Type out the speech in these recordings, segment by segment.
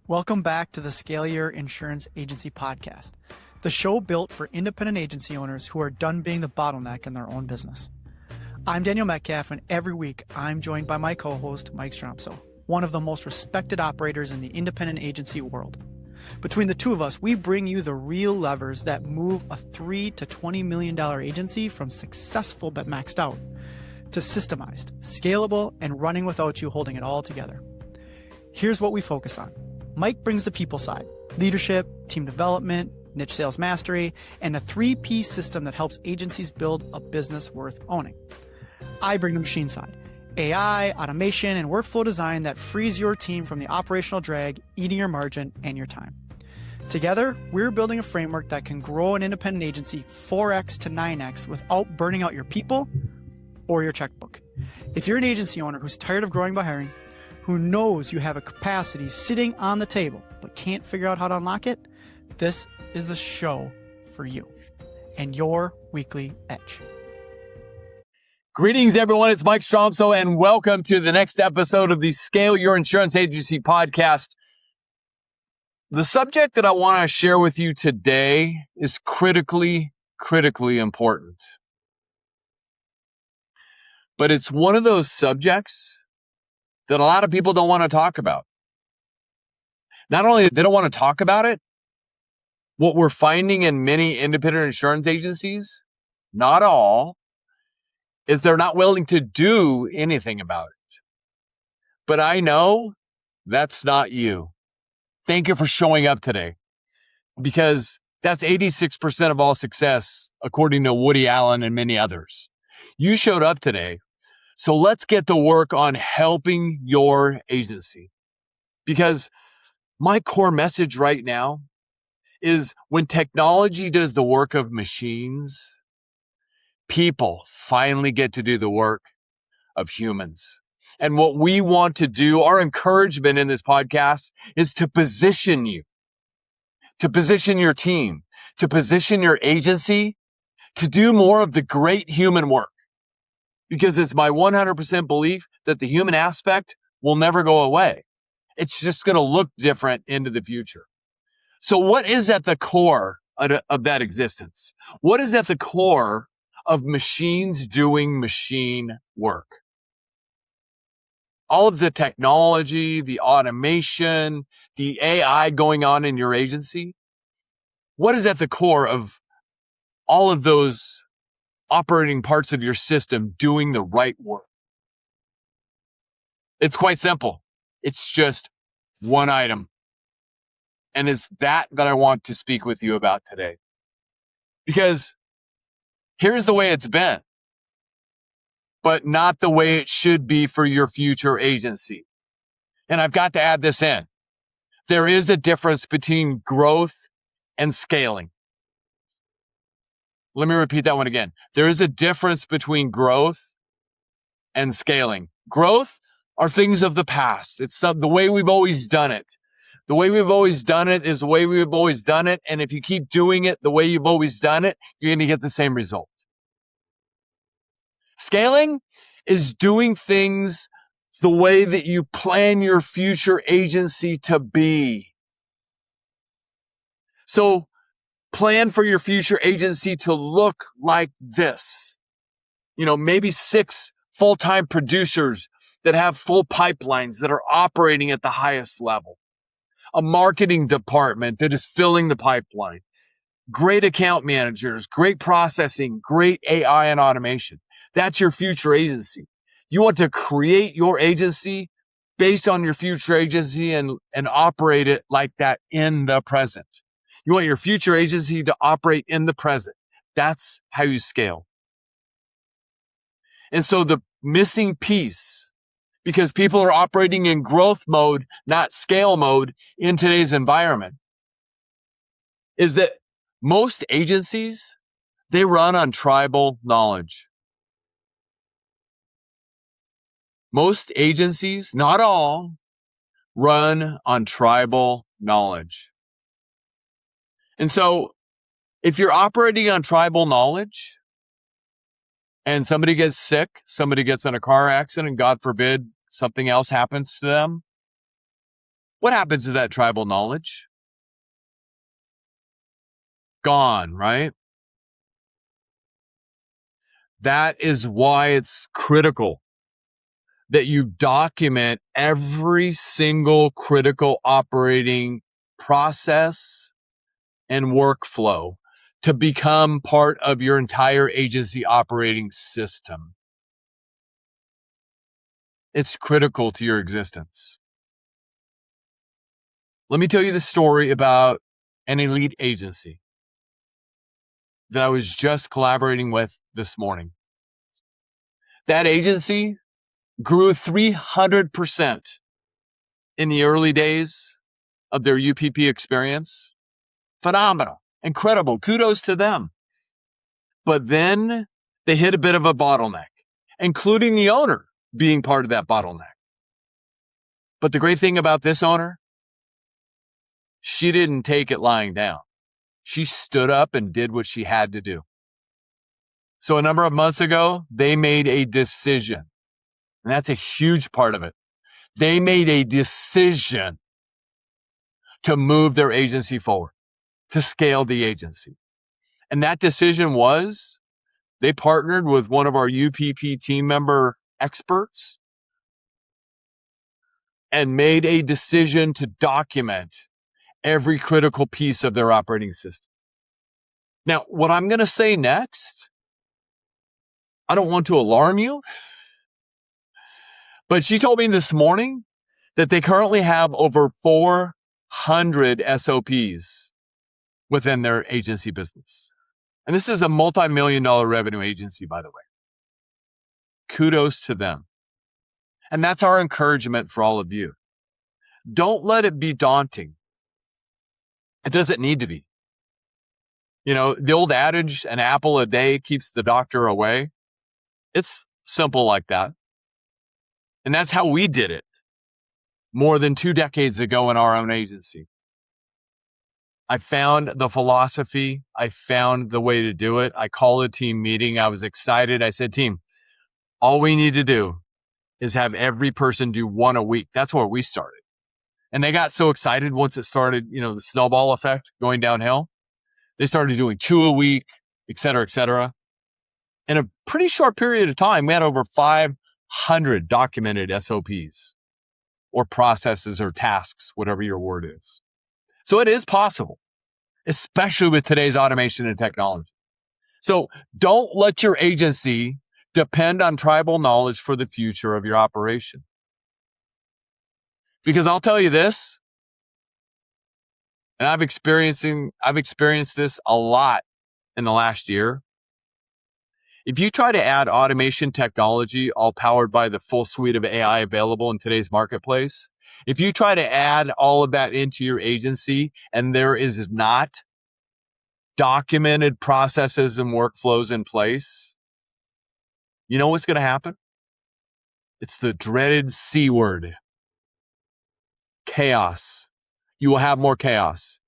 Welcome back to the Scale Your Insurance Agency podcast, the show built for independent agency owners who are done being the bottleneck in their own business. I'm Daniel Metcalf, and every week I'm joined by my co-host, Mike Stromsoe, one of the most respected operators in the independent agency world. Between the two of us, we bring you the real levers that move a $3 to $20 million agency from successful but maxed out to systemized, scalable, and running without you holding it all together. Here's what we focus on. Mike brings the people side, leadership, team development, niche sales mastery, and a 3P system that helps agencies build a business worth owning. I bring the machine side, AI, automation, and workflow design that frees your team from the operational drag, eating your margin and your time. Together, we're building a framework that can grow an independent agency 4x to 9x without burning out your people or your checkbook. If you're an agency owner who's tired of growing by hiring, who knows you have a capacity sitting on the table but can't figure out how to unlock it, this is the show for you and your weekly edge. Greetings, everyone. It's Mike Stromsoe, and welcome to the next episode of the Scale Your Insurance Agency podcast. The subject that I want to share with you today is critically important. But it's one of those subjects that a lot of people don't want to talk about. Not only they don't want to talk about it, what we're finding in many independent insurance agencies, not all, is they're not willing to do anything about it. But I know that's not you. Thank you for showing up today, because that's 86% of all success, according to Woody Allen and many others. You showed up today. So let's get to work on helping your agency. Because my core message right now is when technology does the work of machines, people finally get to do the work of humans. And what we want to do, our encouragement in this podcast, is to position you, to position your team, to position your agency to do more of the great human work. Because it's my 100% belief that the human aspect will never go away. It's just going to look different into the future. So what is at the core of that existence? What is at the core of machines doing machine work? All of the technology, the automation, the AI going on in your agency. What is at the core of all of those operating parts of your system doing the right work? It's quite simple. It's just one item. And it's that I want to speak with you about today. Because here's the way it's been, but not the way it should be for your future agency. And I've got to add this in. There is a difference between growth and scaling. Let me repeat that one again. There is a difference between growth and scaling. Growth are things of the past. It's the way we've always done it. The way we've always done it is the way we've always done it. And if you keep doing it the way you've always done it, you're going to get the same result. Scaling is doing things the way that you plan your future agency to be. So, plan for your future agency to look like this. Maybe 6 full-time producers that have full pipelines that are operating at the highest level. A marketing department that is filling the pipeline. Great account managers, great processing, great AI and automation. That's your future agency. You want to create your agency based on your future agency and operate it like that in the present. You want your future agency to operate in the present. That's how you scale. And so the missing piece, because people are operating in growth mode, not scale mode in today's environment, is that most agencies, they run on tribal knowledge. Most agencies, not all, run on tribal knowledge. And so if you're operating on tribal knowledge and somebody gets sick, somebody gets in a car accident, and God forbid something else happens to them, What happens to that tribal knowledge? Gone, right? That is why it's critical that you document every single critical operating process and workflow to become part of your entire agency operating system. It's critical to your existence. Let me tell you the story about an elite agency that I was just collaborating with this morning. That agency grew 300% in the early days of their UPP experience. Phenomenal, incredible, kudos to them. But then they hit a bit of a bottleneck, including the owner being part of that bottleneck. But the great thing about this owner, she didn't take it lying down. She stood up and did what she had to do. So a number of months ago, they made a decision. And that's a huge part of it. They made a decision to move their agency forward, to scale the agency. And that decision was they partnered with one of our UPP team member experts and made a decision to document every critical piece of their operating system. Now, what I'm going to say next, I don't want to alarm you, but she told me this morning that they currently have over 400 SOPs within their agency business. And this is a multi-million-dollar revenue agency, by the way. Kudos to them. And that's our encouragement for all of you. Don't let it be daunting. It doesn't need to be. You know, the old adage, an apple a day keeps the doctor away. It's simple like that. And that's how we did it more than 2 decades ago in our own agency. I found the philosophy. I found the way to do it. I called a team meeting. I was excited. I said, team, all we need to do is have every person do 1 a week. That's where we started. And they got so excited once it started, you know, the snowball effect going downhill. They started doing 2 a week, et cetera, et cetera. In a pretty short period of time, we had over 500 documented SOPs or processes or tasks, whatever your word is. So it is possible, especially with today's automation and technology. So don't let your agency depend on tribal knowledge for the future of your operation. Because I'll tell you this, and I've experienced this a lot in the last year. If you try to add automation technology, all powered by the full suite of AI available in today's marketplace, if you try to add all of that into your agency and there is not documented processes and workflows in place, you know what's going to happen? It's the dreaded C word. Chaos. You will have more chaos.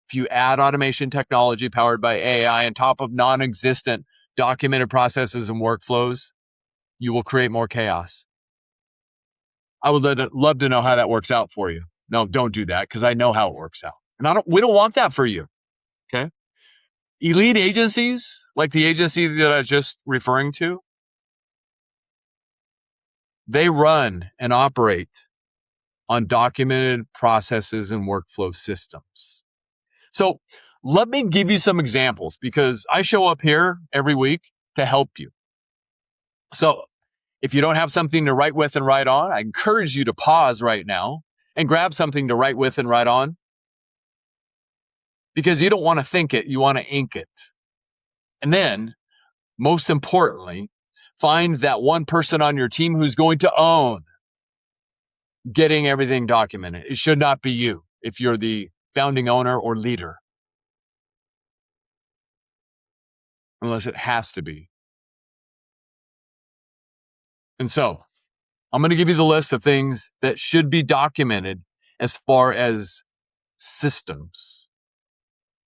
If you add automation technology powered by AI on top of non-existent documented processes and workflows, you will create more chaos. I would love to know how that works out for you. No, don't do that because I know how it works out. And we don't want that for you. Okay? Elite agencies, like the agency that I was just referring to, they run and operate on documented processes and workflow systems. So let me give you some examples because I show up here every week to help you. So if you don't have something to write with and write on, I encourage you to pause right now and grab something to write with and write on because you don't want to think it, you want to ink it. And then, most importantly, find that one person on your team who's going to own getting everything documented. It should not be you if you're the founding owner or leader. Unless it has to be. And so, I'm going to give you the list of things that should be documented as far as systems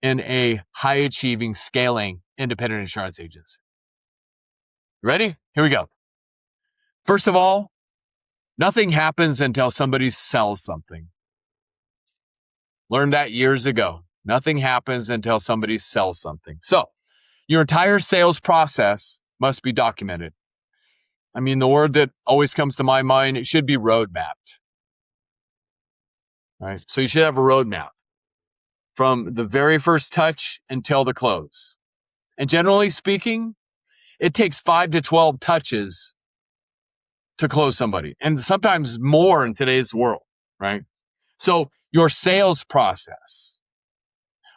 in a high-achieving, scaling independent insurance agency. Ready? Here we go. First of all, Nothing happens until somebody sells something. Learned that years ago. Nothing happens until somebody sells something. So your entire sales process must be documented. I mean, the word that always comes to my mind, it should be roadmapped. Right? So you should have a roadmap from the very first touch until the close. And generally speaking, it takes 5 to 12 touches to close somebody, and sometimes more in today's world, right? So your sales process,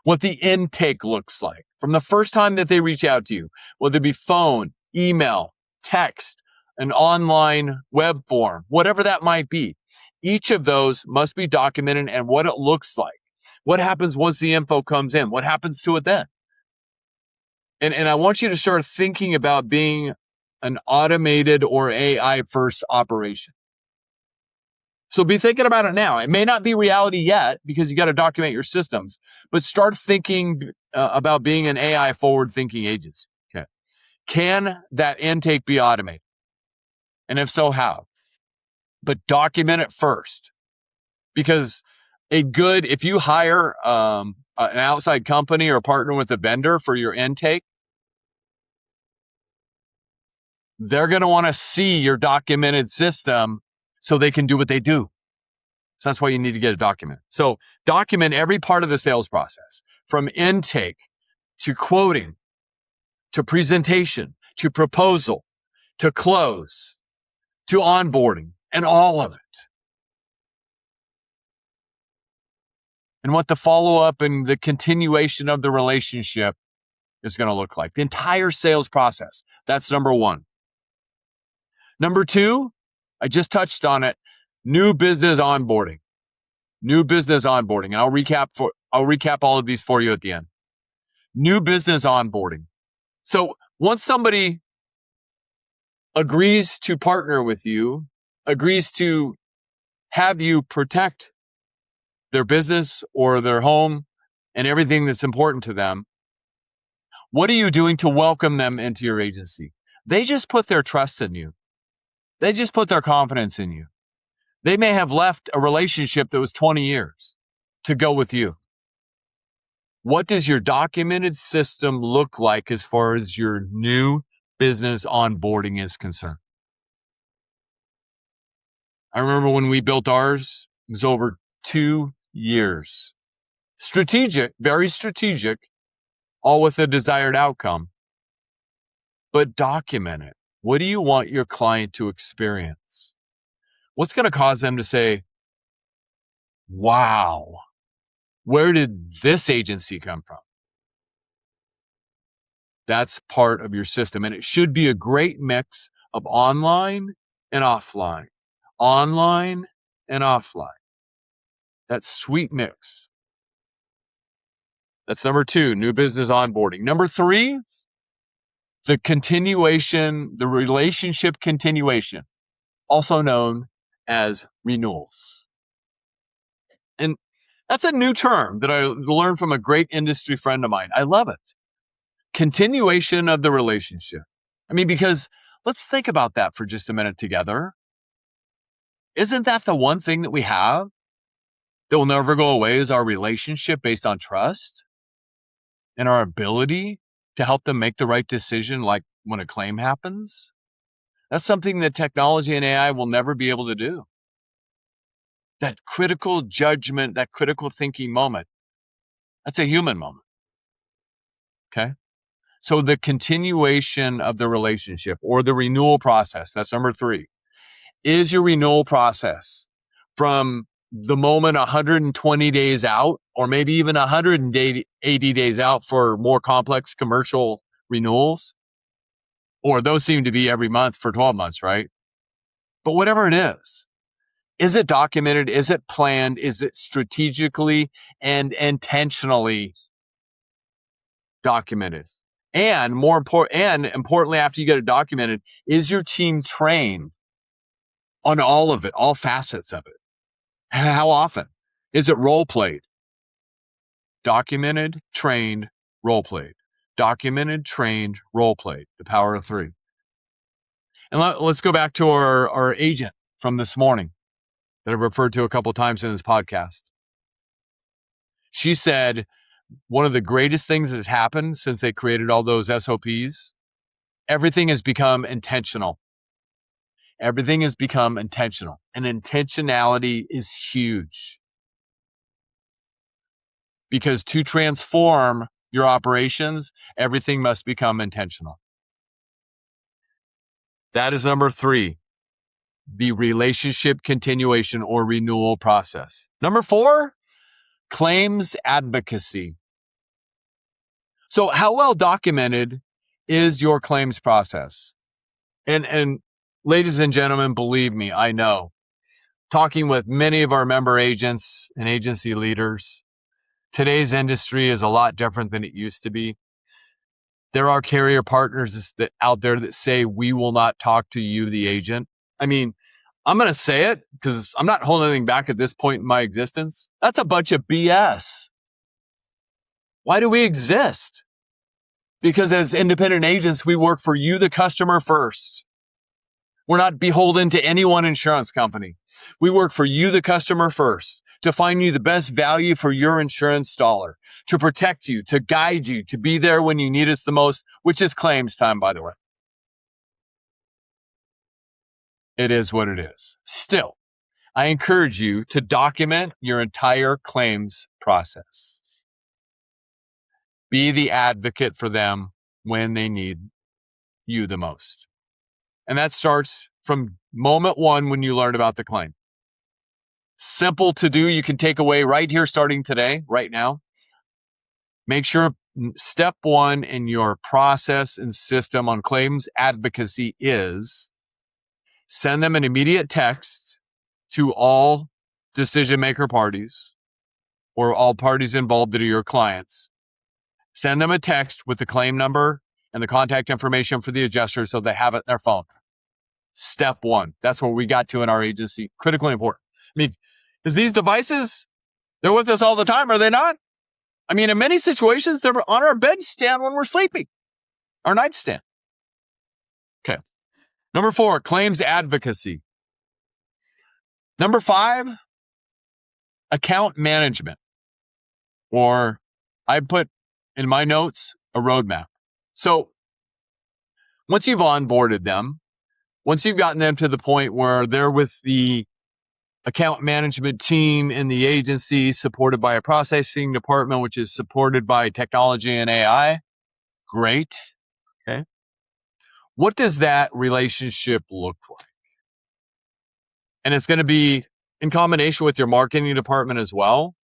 what the intake looks like from the first time that they reach out to you, whether it be phone, email, text, an online web form, whatever that might be. Each of those must be documented and what it looks like. What happens once the info comes in? What happens to it then? And I want you to start thinking about being an automated or AI first operation. So be thinking about it now. It may not be reality yet because you got to document your systems, but start thinking about being an AI forward thinking agency. Okay. Can that intake be automated? And if so, how? But document it first, because if you hire an outside company or partner with a vendor for your intake, they're going to want to see your documented system so they can do what they do. So that's why you need to get a document. So document every part of the sales process, from intake to quoting, to presentation, to proposal, to close, to onboarding, and all of it. And what the follow-up and the continuation of the relationship is going to look like. The entire sales process. That's number one. Number two, I just touched on it, new business onboarding. New business onboarding. And I'll recap all of these for you at the end. New business onboarding. So once somebody agrees to partner with you, agrees to have you protect their business or their home and everything that's important to them, what are you doing to welcome them into your agency? They just put their trust in you. They just put their confidence in you. They may have left a relationship that was 20 years to go with you. What does your documented system look like as far as your new business onboarding is concerned? I remember when we built ours, it was over 2 years. Strategic, very strategic, all with a desired outcome. But document it. What do you want your client to experience? What's going to cause them to say, wow, where did this agency come from? That's part of your system. And it should be a great mix of online and offline. Online and offline. That sweet mix. That's number two, new business onboarding. Number three, the relationship continuation, also known as renewals. And that's a new term that I learned from a great industry friend of mine. I love it. Continuation of the relationship. I mean, because let's think about that for just a minute together. Isn't that the one thing that we have that will never go away, is our relationship based on trust and our ability to help them make the right decision, like when a claim happens? That's something that technology and AI will never be able to do. That critical judgment, that critical thinking moment, that's a human moment. Okay? So the continuation of the relationship or the renewal process, that's number three. Is your renewal process from the moment 120 days out, or maybe even 180 days out for more complex commercial renewals? Or those seem to be every month for 12 months, right? But whatever it is it documented? Is it planned? Is it strategically and intentionally documented? And importantly, after you get it documented, is your team trained on all of it, all facets of it? How often? Is it role played? Documented, trained, role played. Documented, trained, role played. The power of three. And let's go back to our agent from this morning that I've referred to a couple of times in this podcast. She said one of the greatest things that's happened since they created all those SOPs, everything has become intentional. Everything has become intentional, and intentionality is huge. Because to transform your operations, everything must become intentional. That is number 3, the relationship continuation or renewal process. Number 4, claims advocacy. So how well documented is your claims process? And ladies and gentlemen, believe me, I know. Talking with many of our member agents and agency leaders, today's industry is a lot different than it used to be. There are carrier partners that out there that say, we will not talk to you, the agent. I mean, I'm going to say it because I'm not holding anything back at this point in my existence. That's a bunch of BS. Why do we exist? Because as independent agents, we work for you, the customer, first. We're not beholden to any one insurance company. We work for you, the customer, first, to find you the best value for your insurance dollar, to protect you, to guide you, to be there when you need us the most, which is claims time, by the way. It is what it is. Still, I encourage you to document your entire claims process. Be the advocate for them when they need you the most. And that starts from moment 1 when you learn about the claim. Simple to do. You can take away right here, starting today, right now. Make sure step 1 in your process and system on claims advocacy is send them an immediate text to all decision maker parties or all parties involved that are your clients. Send them a text with the claim number and the contact information for the adjuster so they have it in their phone. Step 1. That's what we got to in our agency. Critically important. I mean, is these devices, they're with us all the time, are they not? I mean, in many situations, they're on our bedstand when we're sleeping, our nightstand. Okay. Number 4, claims advocacy. Number 5, account management. Or I put in my notes a roadmap. So once you've onboarded them, once you've gotten them to the point where they're with the account management team in the agency, supported by a processing department, which is supported by technology and AI, great. Okay. What does that relationship look like? And it's going to be in combination with your marketing department as well.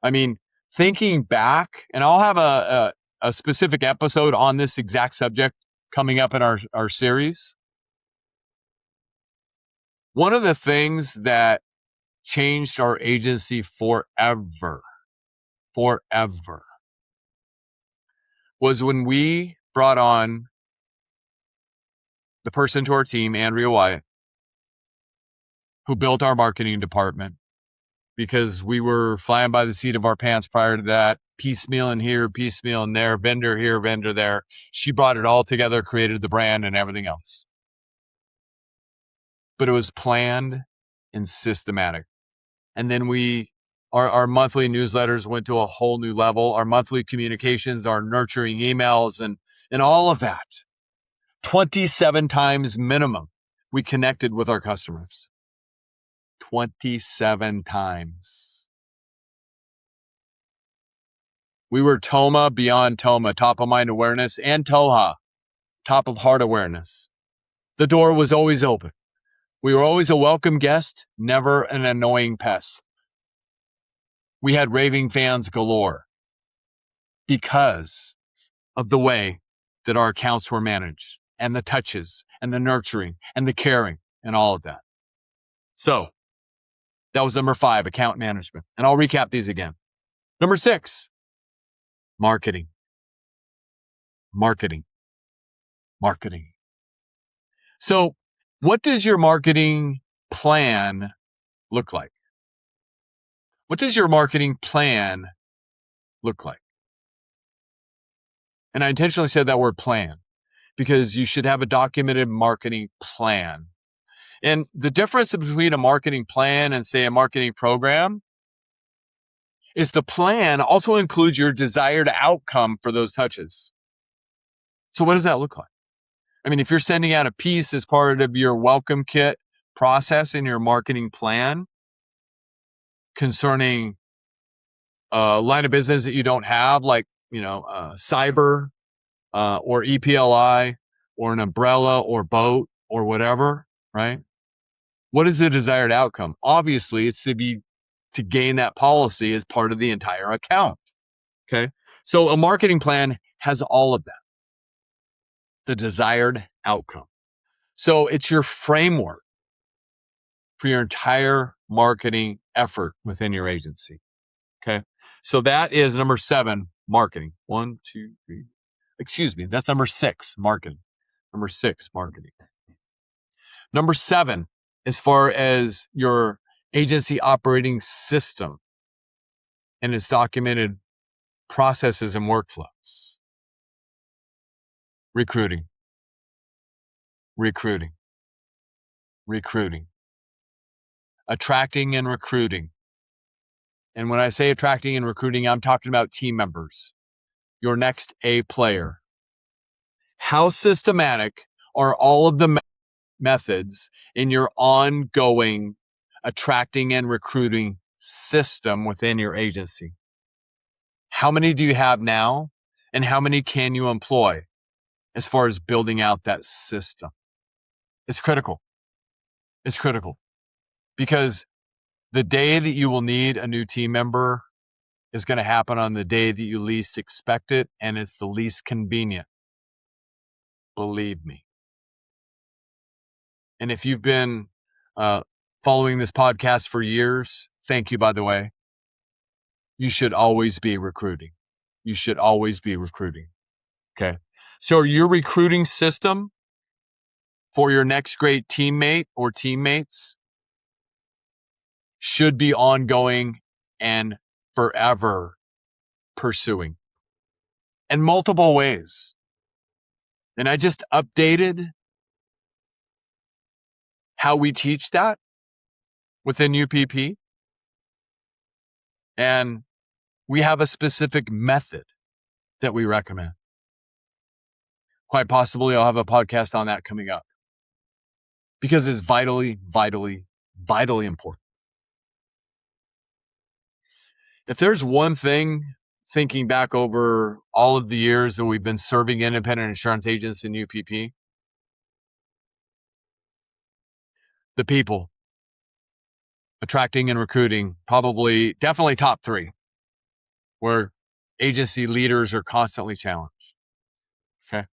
I mean, thinking back, and I'll have a specific episode on this exact subject coming up in our series. One of the things that changed our agency forever, was when we brought on the person to our team, Andrea Wyatt, who built our marketing department, because we were flying by the seat of our pants prior to that, piecemeal in here, piecemeal in there, vendor here, vendor there. She brought it all together, created the brand and everything else. But it was planned and systematic. And then our monthly newsletters went to a whole new level. Our monthly communications, our nurturing emails, and all of that. 27 times minimum we connected with our customers. 27 times. We were TOMA beyond TOMA, top of mind awareness, and TOHA, top of heart awareness. The door was always open. We were always a welcome guest, never an annoying pest. We had raving fans galore because of the way that our accounts were managed, and the touches, and the nurturing, and the caring, and all of that. So that was number 5, account management. And I'll recap these again. Number 6, marketing. So what does your marketing plan look like? What does your marketing plan look like? And I intentionally said that word plan because you should have a documented marketing plan. And the difference between a marketing plan and, say, a marketing program is the plan also includes your desired outcome for those touches. So what does that look like? I mean, if you're sending out a piece as part of your welcome kit process in your marketing plan concerning a line of business that you don't have, like, cyber or EPLI or an umbrella or boat or whatever, right? What is the desired outcome? Obviously, it's to gain that policy as part of the entire account. Okay. So a marketing plan has all of that, the desired outcome. So it's your framework for your entire marketing effort within your agency. Okay. So that is number 7, marketing. 1, 2, 3. Excuse me. That's number 6, marketing. Number 6, marketing. Number 7, as far as your agency operating system and its documented processes and workflows. Recruiting. Attracting and recruiting. And when I say attracting and recruiting, I'm talking about team members, your next A player. How systematic are all of the methods in your ongoing attracting and recruiting system within your agency? How many do you have now? And how many can you employ as far as building out that system? It's critical. It's critical because the day that you will need a new team member is going to happen on the day that you least expect it, and it's the least convenient. Believe me. And if you've been following this podcast for years, thank you, by the way. You should always be recruiting. You should always be recruiting. Okay. So your recruiting system for your next great teammate or teammates should be ongoing and forever pursuing in multiple ways. And I just updated how we teach that within UPP. And we have a specific method that we recommend. Quite possibly I'll have a podcast on that coming up because it's vitally, vitally, vitally important. If there's one thing, thinking back over all of the years that we've been serving independent insurance agents in UPP, the people, attracting and recruiting, definitely top 3, where agency leaders are constantly challenged. Okay.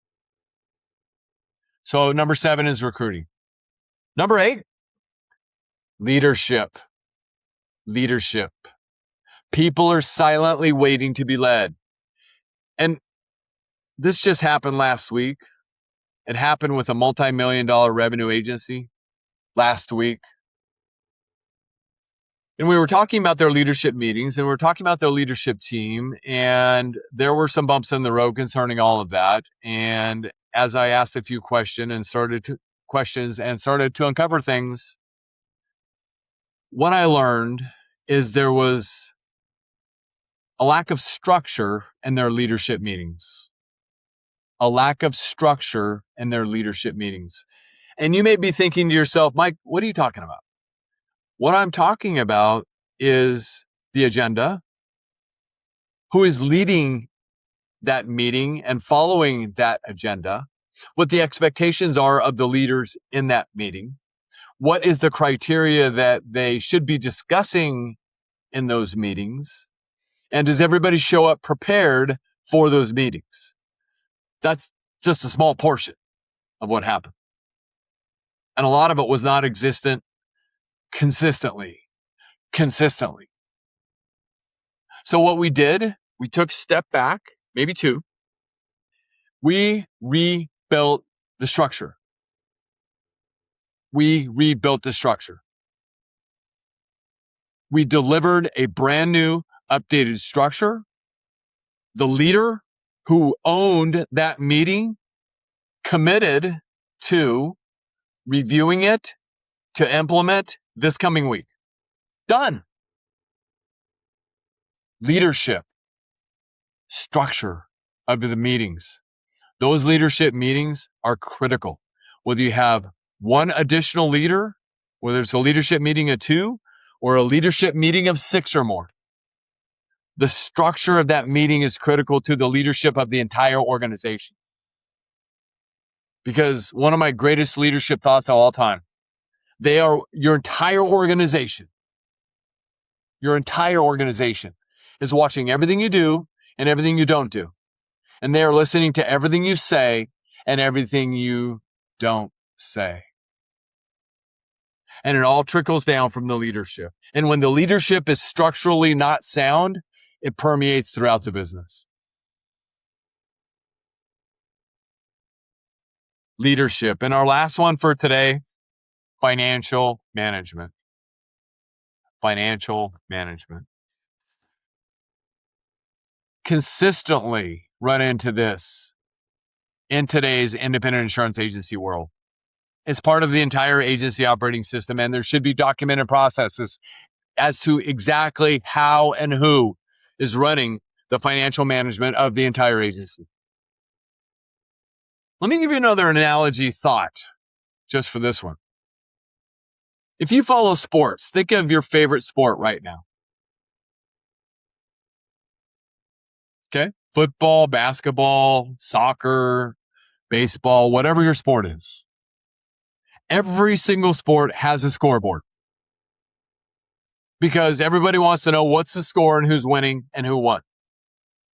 So number 7 is recruiting. Number 8, leadership. Leadership. People are silently waiting to be led. And this just happened last week. It happened with a multi-million-dollar revenue agency last week. And we were talking about their leadership meetings, and we were talking about their leadership team, and there were some bumps in the road concerning all of that. And as I asked a few questions and started to uncover things, what I learned is there was a lack of structure in their leadership meetings. A lack of structure in their leadership meetings. And you may be thinking to yourself, Mike, what are you talking about? What I'm talking about is the agenda, who is leading that meeting and following that agenda, what the expectations are of the leaders in that meeting, what is the criteria that they should be discussing in those meetings, and does everybody show up prepared for those meetings? That's just a small portion of what happened. And a lot of it was not existent consistently. So what we did, we took a step back, maybe 2. We rebuilt the structure. We delivered a brand new, updated structure. The leader who owned that meeting committed to reviewing it to implement this coming week. Done. Leadership, structure of the meetings. Those leadership meetings are critical. Whether you have one additional leader, whether it's a leadership meeting of 2 or a leadership meeting of 6 or more, the structure of that meeting is critical to the leadership of the entire organization. Because one of my greatest leadership thoughts of all time, they are your entire organization. Your entire organization is watching everything you do and everything you don't do. And they are listening to everything you say and everything you don't say. And it all trickles down from the leadership. And when the leadership is structurally not sound, it permeates throughout the business. Leadership. And our last one for today, financial management. Financial management. Consistently run into this in today's independent insurance agency world. It's part of the entire agency operating system, and there should be documented processes as to exactly how and who is running the financial management of the entire agency. Let me give you another analogy thought just for this one. If you follow sports, think of your favorite sport right now. Okay? Football, basketball, soccer, baseball, whatever your sport is. Every single sport has a scoreboard because everybody wants to know what's the score and who's winning and who won.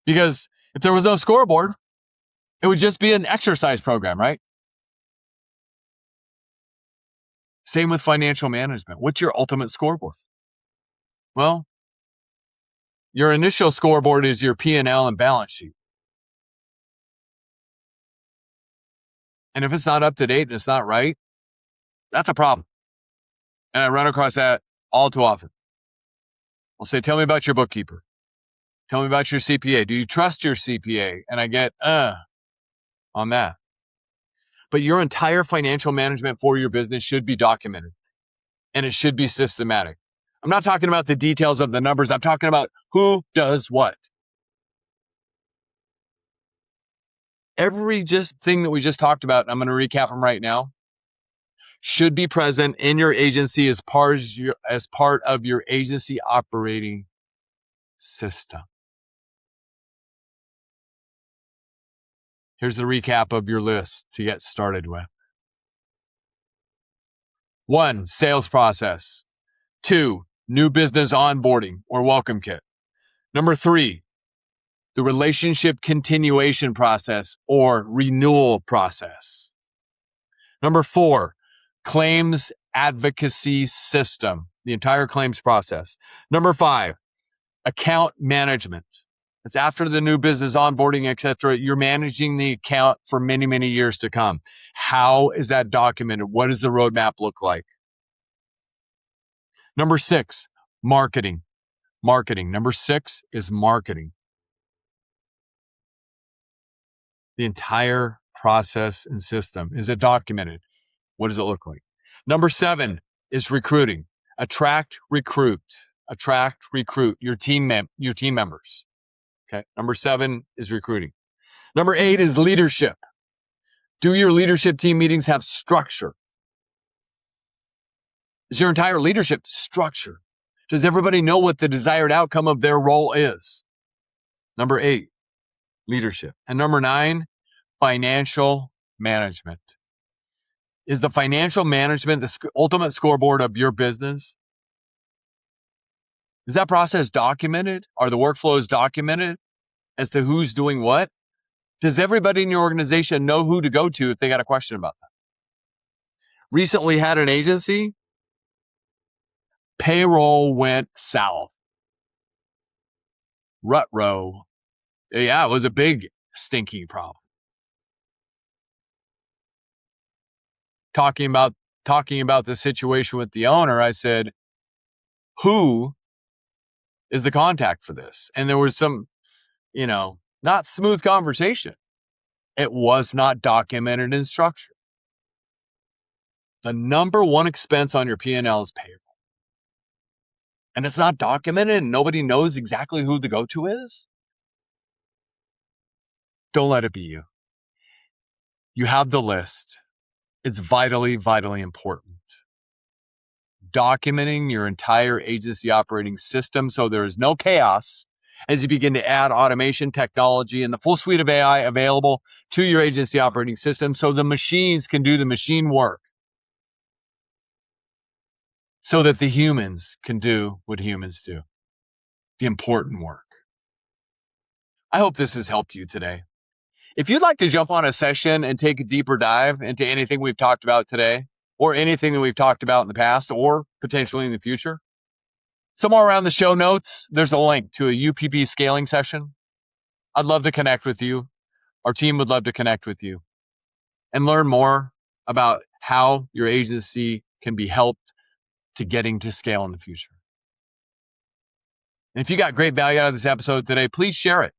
Because if there was no scoreboard, it would just be an exercise program, right? Same with financial management. What's your ultimate scoreboard? Well, your initial scoreboard is your P&L and balance sheet. And if it's not up to date and it's not right, that's a problem. And I run across that all too often. I'll say, tell me about your bookkeeper. Tell me about your CPA. Do you trust your CPA? And I get, on that. But your entire financial management for your business should be documented. And it should be systematic. I'm not talking about the details of the numbers. I'm talking about who does what. Every thing that we just talked about, I'm going to recap them right now, should be present in your agency as part of your agency operating system. Here's the recap of your list to get started with. 1, sales process. 2, new business onboarding or welcome kit. Number 3, the relationship continuation process or renewal process. Number 4, claims advocacy system, the entire claims process. Number 5, account management. It's after the new business onboarding, etc. You're managing the account for many, many years to come. How is that documented? What does the roadmap look like? Number 6, marketing. Marketing. Number 6 is marketing. The entire process and system. Is it documented? What does it look like? Number 7 is recruiting. Attract, recruit your team members. Okay. Number 7 is recruiting. Number 8 is leadership. Do your leadership team meetings have structure? Is your entire leadership structure? Does everybody know what the desired outcome of their role is? Number 8, leadership. And number 9, financial management. Is the financial management the ultimate scoreboard of your business? Is that process documented? Are the workflows documented as to who's doing what? Does everybody in your organization know who to go to if they got a question about that? Recently had an agency, payroll went south. Rut-row. Yeah, it was a big stinking problem. Talking about the situation with the owner, I said, who is the contact for this? And there was some, not smooth conversation. It was not documented in structure. The number one expense on your P&L is payroll. And it's not documented and nobody knows exactly who the go-to is. Don't let it be you. You have the list. It's vitally, vitally important. Documenting your entire agency operating system so there is no chaos as you begin to add automation technology and the full suite of AI available to your agency operating system so the machines can do the machine work, so that the humans can do what humans do, the important work. I hope this has helped you today. If you'd like to jump on a session and take a deeper dive into anything we've talked about today, or anything that we've talked about in the past, or potentially in the future, somewhere around the show notes, there's a link to a UPP scaling session. I'd love to connect with you. Our team would love to connect with you and learn more about how your agency can be helped to getting to scale in the future. And if you got great value out of this episode today, please share it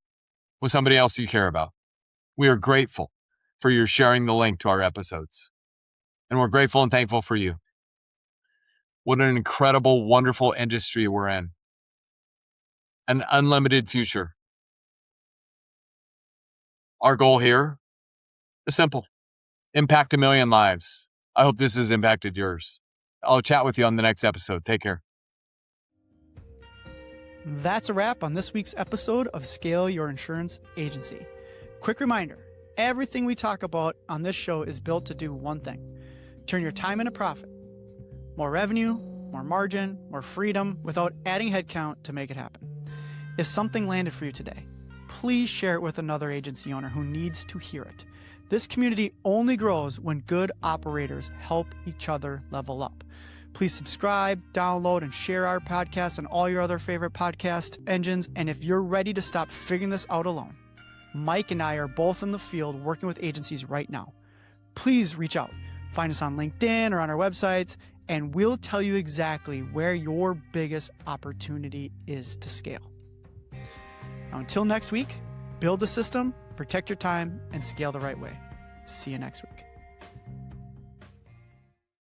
with somebody else you care about. We are grateful for your sharing the link to our episodes. And we're grateful and thankful for you. What an incredible, wonderful industry we're in. An unlimited future. Our goal here is simple. Impact 1 million lives. I hope this has impacted yours. I'll chat with you on the next episode. Take care. That's a wrap on this week's episode of Scale Your Insurance Agency. Quick reminder, everything we talk about on this show is built to do one thing: turn your time into profit. More revenue, more margin, more freedom without adding headcount to make it happen. If something landed for you today, please share it with another agency owner who needs to hear it. This community only grows when good operators help each other level up. Please subscribe, download, and share our podcast on all your other favorite podcast engines. And if you're ready to stop figuring this out alone, Mike and I are both in the field working with agencies right now. Please reach out. Find us on LinkedIn or on our websites, and we'll tell you exactly where your biggest opportunity is to scale. Now, until next week, build the system, protect your time, and scale the right way. See you next week.